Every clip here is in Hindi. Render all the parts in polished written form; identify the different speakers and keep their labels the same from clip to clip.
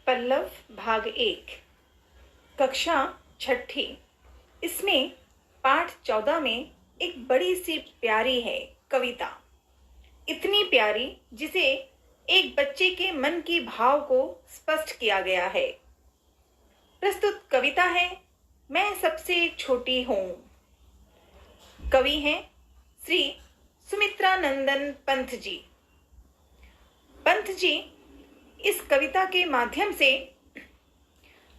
Speaker 1: पल्लव भाग 1 कक्षा छठी। इसमें पाठ 14 में एक बड़ी सी प्यारी है कविता, इतनी प्यारी जिसे एक बच्चे के मन की भाव को स्पष्ट किया गया है। प्रस्तुत कविता है मैं सबसे छोटी हूँ। कवि हैं श्री सुमित्रा नंदन पंत जी। पंत जी इस कविता के माध्यम से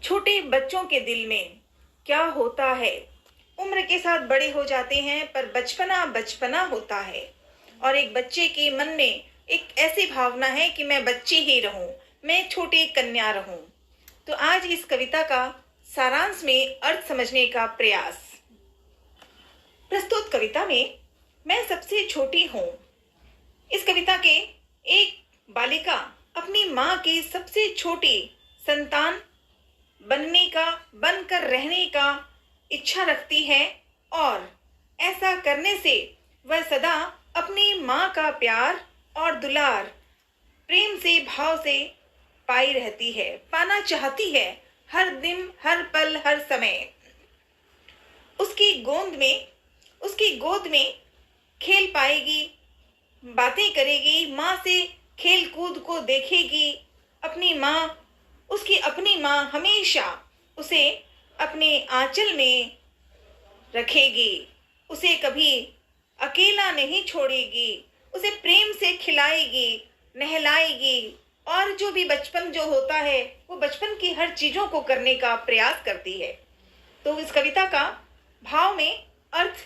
Speaker 1: छोटे बच्चों के दिल में क्या होता है, उम्र के साथ बड़े हो जाते हैं पर बचपना बचपना होता है और एक बच्चे के मन में एक ऐसी भावना है कि मैं बच्ची ही रहूं, मैं छोटी कन्या रहूं। तो आज इस कविता का सारांश में अर्थ समझने का प्रयास। प्रस्तुत कविता में मैं सबसे छोटी हूं। इस कविता के एक बालिका अपनी माँ की सबसे छोटी संतान बनकर रहने का इच्छा रखती है और ऐसा करने से वह सदा अपनी माँ का प्यार और दुलार प्रेम से भाव से पाई रहती है, पाना चाहती है हर दिन, हर पल, हर समय। उसकी गोद में खेल पाएगी, बातें करेगी, माँ से खेल कूद को देखेगी। उसकी अपनी माँ हमेशा उसे अपने आंचल में रखेगी, उसे कभी अकेला नहीं छोड़ेगी, उसे प्रेम से खिलाएगी, नहलाएगी और जो भी बचपन जो होता है वो बचपन की हर चीजों को करने का प्रयास करती है। तो इस कविता का भाव में अर्थ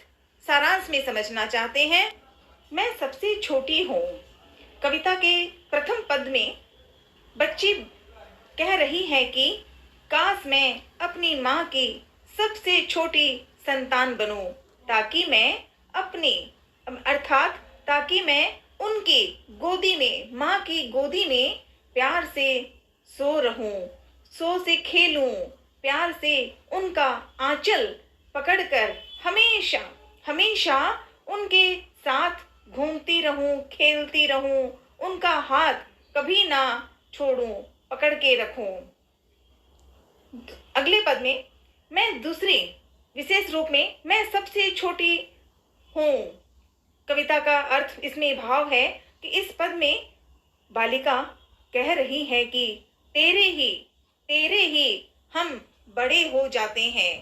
Speaker 1: सारांश में समझना चाहते हैं। मैं सबसे छोटी हूँ। कविता के प्रथम पद में बच्ची कह रही है कि काश मैं अपनी माँ की सबसे छोटी संतान बनूं, ताकि मैं उनकी गोदी में, माँ की गोदी में प्यार से सो रहूं, सो से खेलूं, प्यार से उनका आंचल पकड़कर हमेशा हमेशा उनके साथ घूमती रहूं, खेलती रहूं, उनका हाथ कभी ना छोड़ूं, पकड़ के रखूं। अगले पद में मैं दूसरी विशेष रूप में मैं सबसे छोटी हूं। कविता का अर्थ इसमें भाव है कि इस पद में बालिका कह रही है कि तेरे ही हम बड़े हो जाते हैं।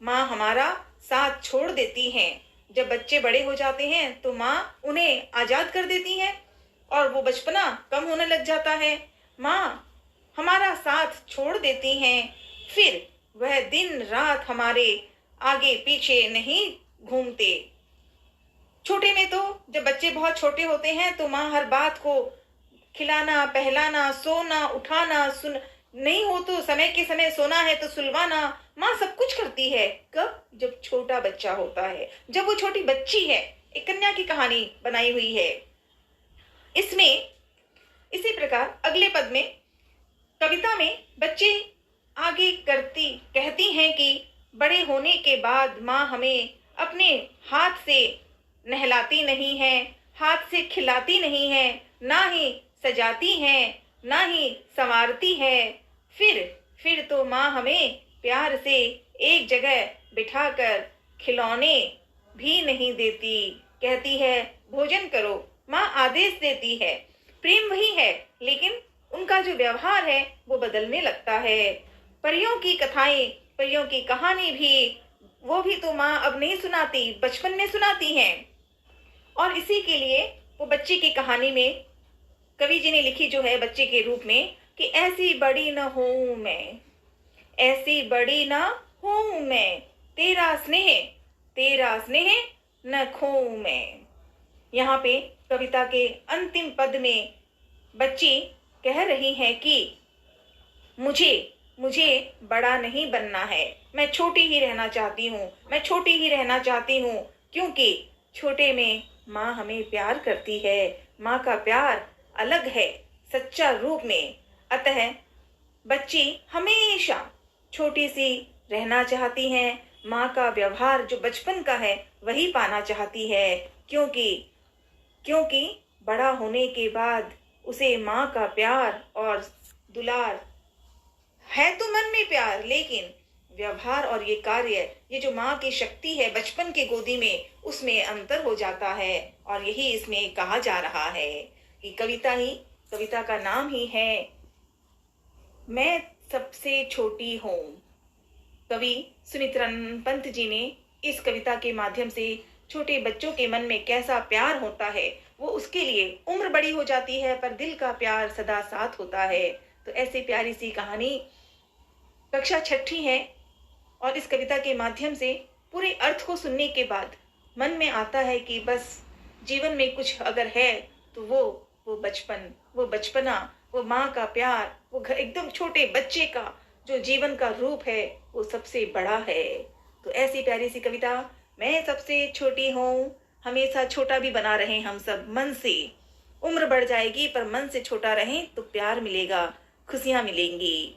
Speaker 1: माँ हमारा साथ छोड़ देती हैं। जब बच्चे बड़े हो जाते हैं तो माँ उन्हें आजाद कर देती है और वो बचपना कम होने लग जाता है। माँ हमारा साथ छोड़ देती हैं, फिर वह दिन रात हमारे आगे पीछे नहीं घूमते। छोटे में तो जब बच्चे बहुत छोटे होते हैं तो माँ हर बात को खिलाना, पहलाना, सोना, उठाना, नहीं हो तो समय के समय सोना है तो सुलवाना, माँ सब कुछ करती है। कब? जब छोटा बच्चा होता है, जब वो छोटी बच्ची है। एक कन्या की कहानी बनाई हुई है इसमें। इसी प्रकार अगले पद में कविता में बच्चे आगे कहती हैं कि बड़े होने के बाद माँ हमें अपने हाथ से नहलाती नहीं है, हाथ से खिलाती नहीं है, ना ही सजाती है, ना ही संवारती है। फिर तो माँ हमें प्यार से एक जगह बिठाकर खिलौने भी नहीं देती, कहती है भोजन करो। माँ आदेश देती है, प्रेम वही है लेकिन उनका जो व्यवहार है वो बदलने लगता है। परियों की कथाएं, परियों की कहानी वो भी तो माँ अब नहीं सुनाती, बचपन में सुनाती हैं। और इसी के लिए वो बच्चे की कहानी में कवि जी ने लिखी जो है बच्चे के रूप में कि ऐसी बड़ी न हूं मैं, ऐसी बड़ी न हूं मैं, तेरा स्नेह न खोऊं मैं। यहाँ पे कविता के अंतिम पद में बच्ची कह रही है कि मुझे बड़ा नहीं बनना है, मैं छोटी ही रहना चाहती हूँ, क्योंकि छोटे में माँ हमें प्यार करती है। माँ का प्यार अलग है, सच्चा रूप में। अतः बच्ची हमेशा छोटी सी रहना चाहती है, माँ का व्यवहार जो बचपन का है वही पाना चाहती है, क्योंकि बड़ा होने के बाद उसे माँ का प्यार और दुलार है तो मन में प्यार, लेकिन व्यवहार और ये कार्य, ये जो माँ की शक्ति है बचपन के गोदी में, उसमें अंतर हो जाता है। और यही इसमें कहा जा रहा है कि कविता का नाम ही है मैं सबसे छोटी हूँ। कवि सुमित्रन पंत जी ने इस कविता के माध्यम से छोटे बच्चों के मन में कैसा प्यार होता है, वो उसके लिए उम्र बड़ी हो जाती है पर दिल का प्यार सदा साथ होता है। तो ऐसी प्यारी सी कहानी कक्षा 6ठी है और इस कविता के माध्यम से पूरे अर्थ को सुनने के बाद मन में आता है कि बस जीवन में कुछ अगर है तो वो बचपन, वो बचपना, वो माँ का प्यार, वो एकदम छोटे बच्चे का जो जीवन का रूप है, वो सबसे बड़ा है। तो ऐसी प्यारी सी कविता मैं सबसे छोटी हूँ, हमेशा छोटा भी बना रहे हम सब मन से। उम्र बढ़ जाएगी पर मन से छोटा रहें तो प्यार मिलेगा, खुशियाँ मिलेंगी।